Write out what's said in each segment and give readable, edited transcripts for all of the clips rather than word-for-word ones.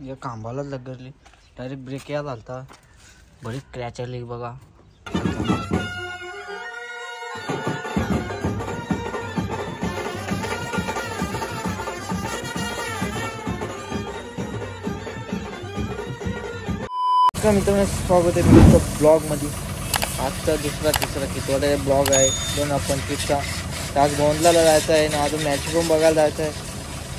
या खांबाला लगरली direct break या झालता बरीच क्रॅच आली बघा. मित्रांनो स्वागत आहे तुमचं ब्लॉगमध्ये. आजचा दुसरा तिसरा कितवाडा ब्लॉग आहे 2025चा. आज गोंदलाला जायचं आहे ना अजून मॅच पण बघायला जायचं आहे.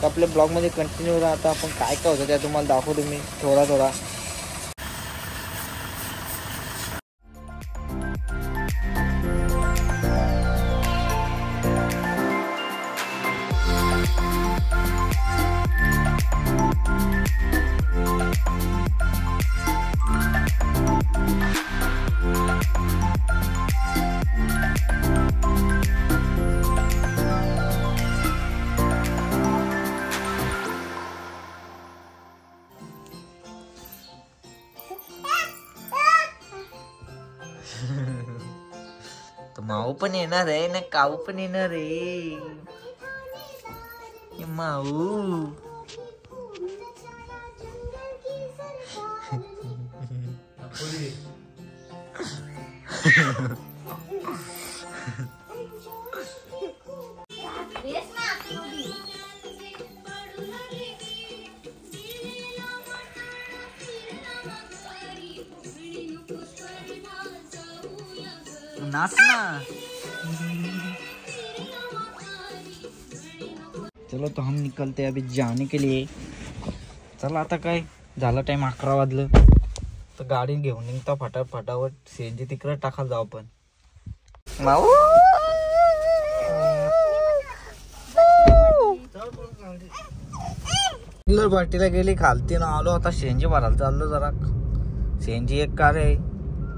तर आपल्या ब्लॉगमध्ये कंटिन्यू राहता. आपण काय काय होतं त्या तुम्हाला दाखवतो मी थोडा थोडा. तर माऊ पण येणार आहे ना काऊ पण येणार आहे. माऊ नाच ना. चलो तो हम निकलते अभी जाने के लिए. चला आता काय झालं टाइम 11 वाजलं तर गाडी घेऊन निघता फटाफट सीएनजी तिकडे टाकायला जाऊ आपण. पार्टीला गेली खालती ना आलो आता सीएनजी भरायला चाललो. जरा सीएनजी एक कार आहे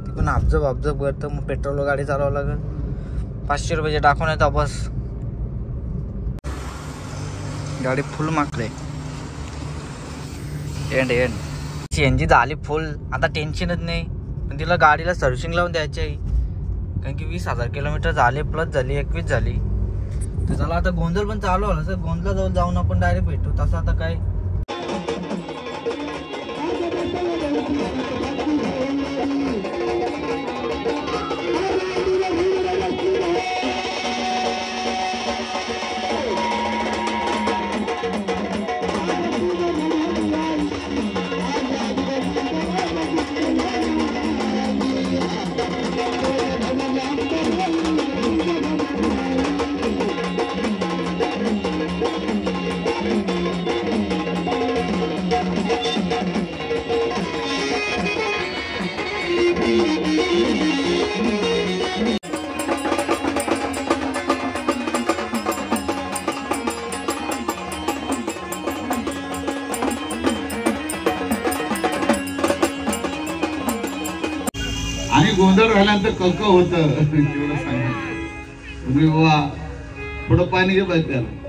ती पण अब्जब करतं मग पेट्रोल गाडी चालवावं लागेल. 500 रुपयाचे टाकून येतो बस. गाडी फुल मागले एंड सीएनजी झाली फुल. आता टेन्शनच नाही पण तिला गाडीला सर्व्हिसिंग लावून द्यायची आहे कारण की 20,000 किलोमीटर झाले प्लस झाली 21 झाली. तर चला आता गोंधळ पण चालू आलं सर. गोंधळा जाऊन आपण डायरेक्ट भेटू. तसं आता काय आणि गोंधळ राहिल्यानंतर कक होतं एवढं सांगितलं. तुम्ही बाबा थोडं पाणी घे पाहिजे त्याला.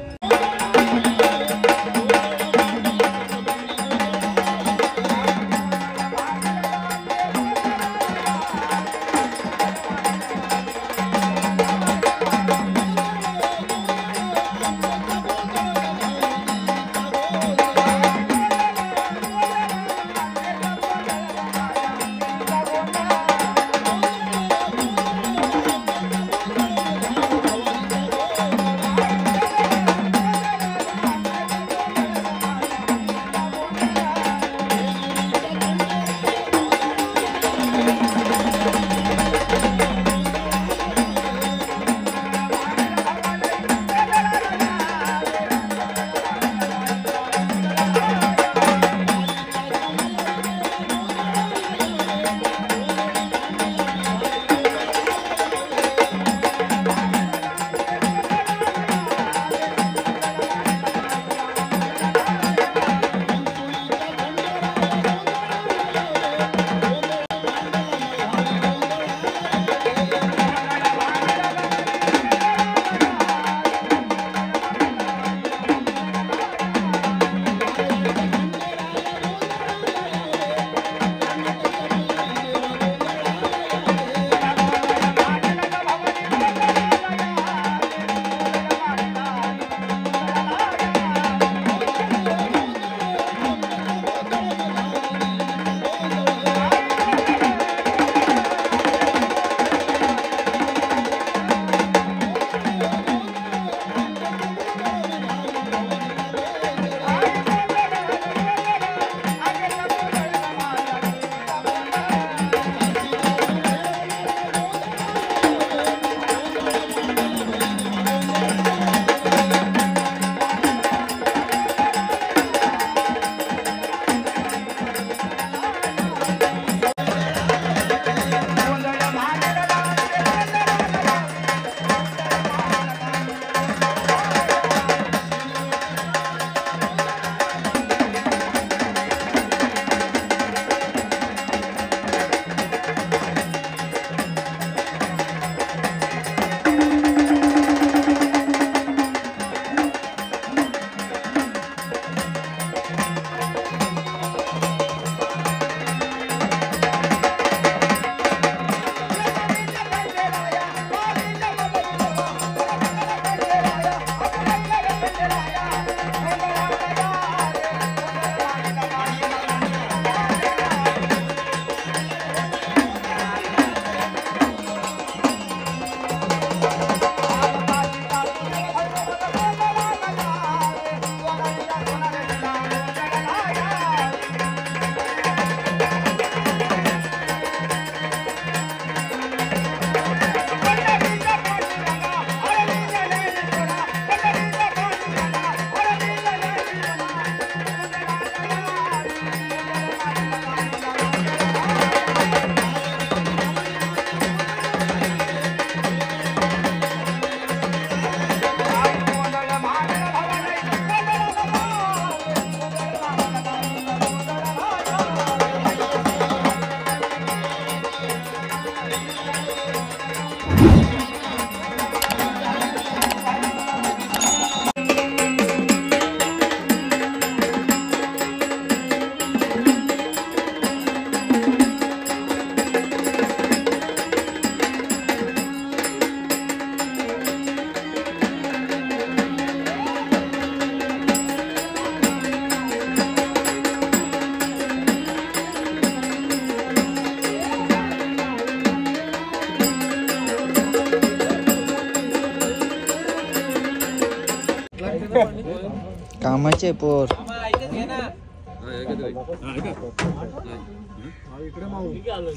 मामाचे पोर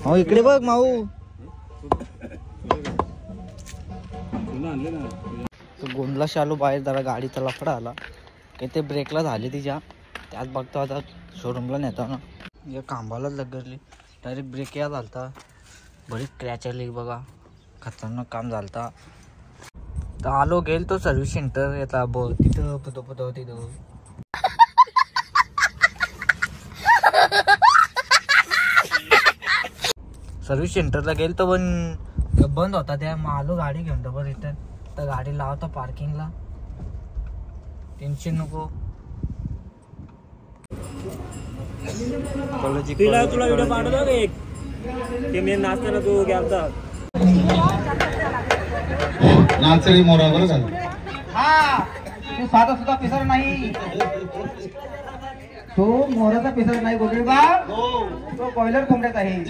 हो इकडे बघ माऊ तो गोंधला शालू बाहेर जरा गाडीचा लफडा आला की ते ब्रेकला झाले तिच्या त्यात बघतो आता शोरूमला नेता ना या खांबालाच लगरली डायरेक्ट ब्रेक या झालता बरीच क्रॅच आली बघा खतरनाक काम झालता तर आलो गेल तो सर्व्हिस सेंटर येता बघ तिथं पतो तिथं सर्व्हिस सेंटरला गेल तो पण बंद होता त्या मग आलो गाडी घेऊन डबल रिटर्न तर गाडी लावतो पार्किंगला टेन्शन नको तुला व्हिडिओ पाठवतो का एक ते मी नाचताना तू गेलता नाचरी मोरावर झालं हा तू साधा सुद्धा पिसर नाही तो मोराचा पिसर नाही गोगळबा तो बॉयलर कोंबड्यात आहे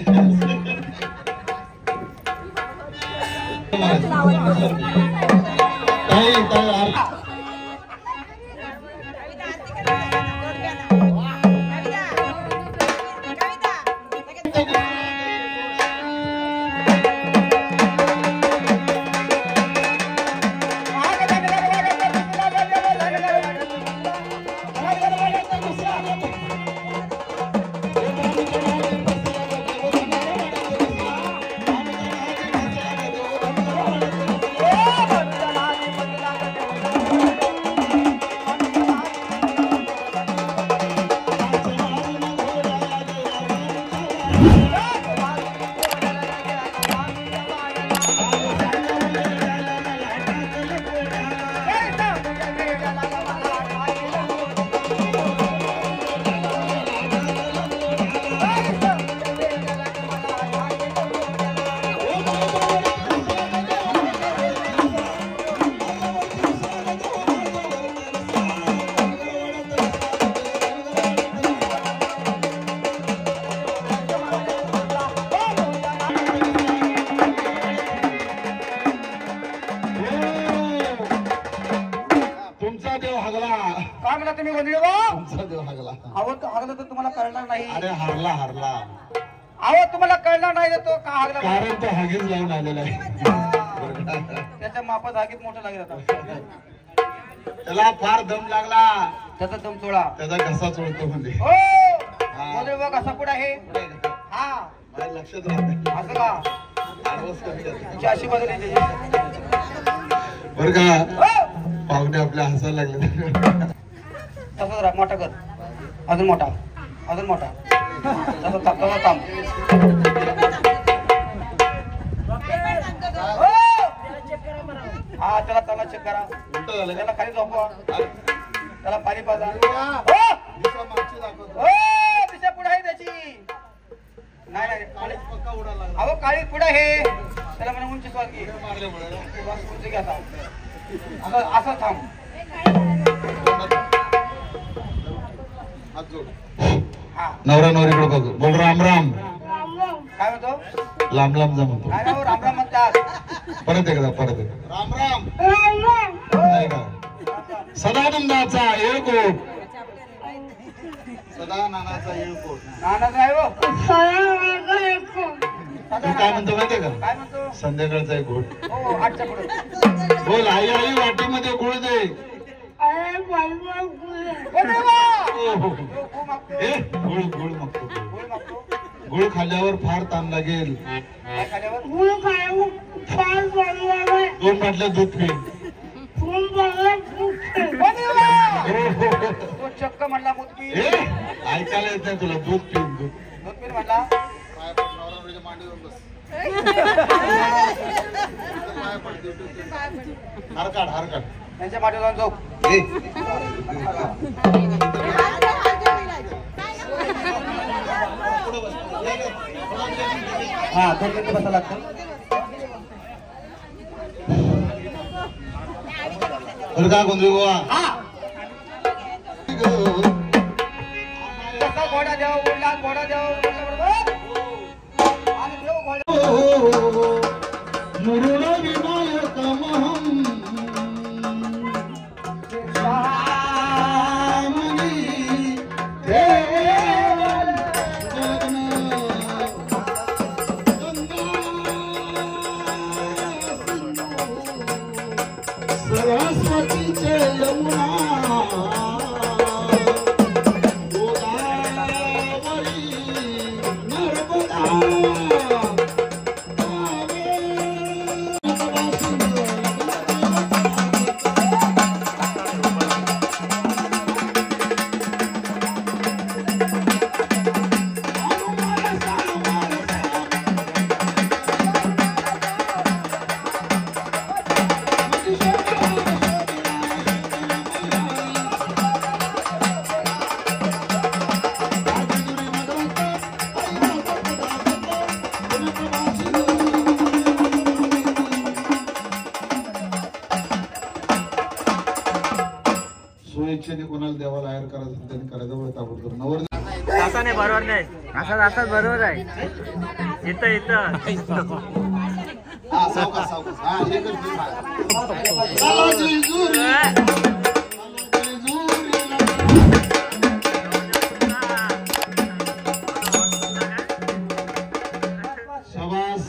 तुम्ही हागला तर तुम्हाला कळणार नाही अरे हारला अहो तुम्हाला कळणार नाही तो का हागला कारण तो हागीच लावून आलेला आहे त्याच्या मापात हागीत मोठं लागेल आता त्याला फार दम लागला त्याचा दम चोळा त्याचा घसा चोळतो म्हणजे हो बघ असा पुढे आहे हा माझ्या लक्षात राहत असं का तुझी अशी बदल बर का पाहुणे आपल्या हसायला लागले तसंच राहा मोठा कर अजून मोठा तसं तसं थांब हा त्याला चला चेक करा उलट झालं त्याला खाली झोपवा त्याला पाणी पाजा दिशा पुढे आहे त्याची नाही पक्का उडाला अहो काळी पुढे आहे त्याला म्हणा उंची स्वाद घे उंची घ्या असं थांब नवरा नवरीकडे बघ बोल राम राम काय म्हणतो लांब लांब जा म्हणतो काय राम राम म्हणतात परत राम राम सदानंदाचा येळकोट सदा नानाचा येळकोट नानाच आहे हो काय म्हणतो माहितीये का काय म्हणतो संध्याकाळचा एक घोट हो आठच्या पुढे बोल आई आई वाटीमध्ये गुळ दे गुळ गुळ मागतो गुळ खाल्ल्यावर फार ताण लागेल 2 बाटल्या दूध पी चक्क म्हणला मुतकी ऐकायला येत नाही तुला दूध पिन दूध पिन म्हणला हार काढ त्यांच्या माटे जाऊन झोप हा 2 मिनिटं बसा लागतं का गोंधळी गोवा घोडा देव उडला घोडा देव मुरुड विनायक महम क्षणी कोणाला देवाला हायर करायचं त्यांनी करायचं बरं ताबडतोब. नवर असं नाही बरोबर नाही. असंच बरोबर आहे. इथं हा सावकाश सावकाश. हा हे कर तू. सालाजी जुरी. शाबास.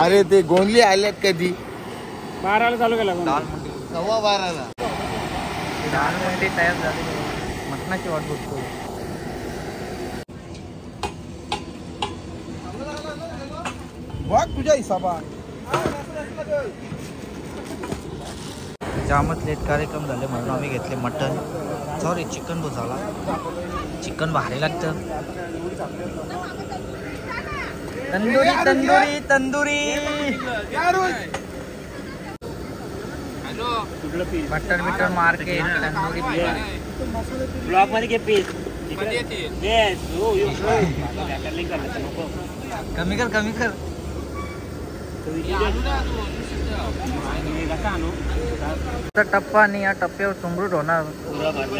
अरे ते गोंधली आल्यात कधी 12ला चालू केला. 12:15. 10 मिनिटे तयार झाले. मटणाची वाट बघतो. तुझ्या हिसाबा जामच लेट कार्यक्रम झाले म्हणून आम्ही घेतले मटन. सॉरी चिकन भुजाला. चिकन भारी लागतं. तंदुरी तंदुरी तंदुरी. मटन बिटन मार्केट तंदुरी ब्लॉक मध्ये घे पीस. कमी कर कमी कर. टप्पा आणि या टप्प्यावर सुमरूट होणार.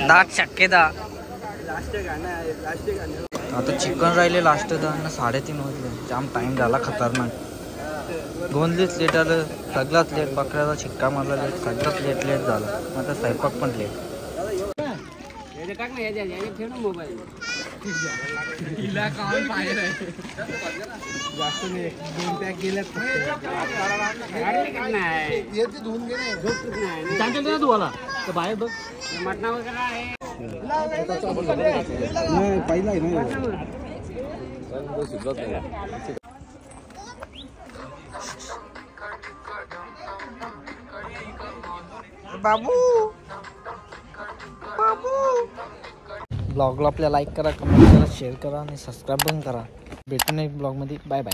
दात शक्यता. आता चिकन राहिले लास्ट 3:30 वाजले. जाम टाइम झाला खतरनाक. गोंधलीच लेट आलं. सगळ्यात लेट. बकऱ्याचा शिक्का मारला लेट. सगळ्यात लेट लेट झालं. आता स्वयंपाक पण लेट. जास्त नाही 2 पॅक गेल्यात. बाहेर बघ पहिला आहे ना. बाबू बाबू. ब्लॉगला आपल्या लाईक करा, कमेंट करा, शेअर करा आणि सबस्क्राईब पण करा. भेटू एक ब्लॉगमध्ये. Bye bye.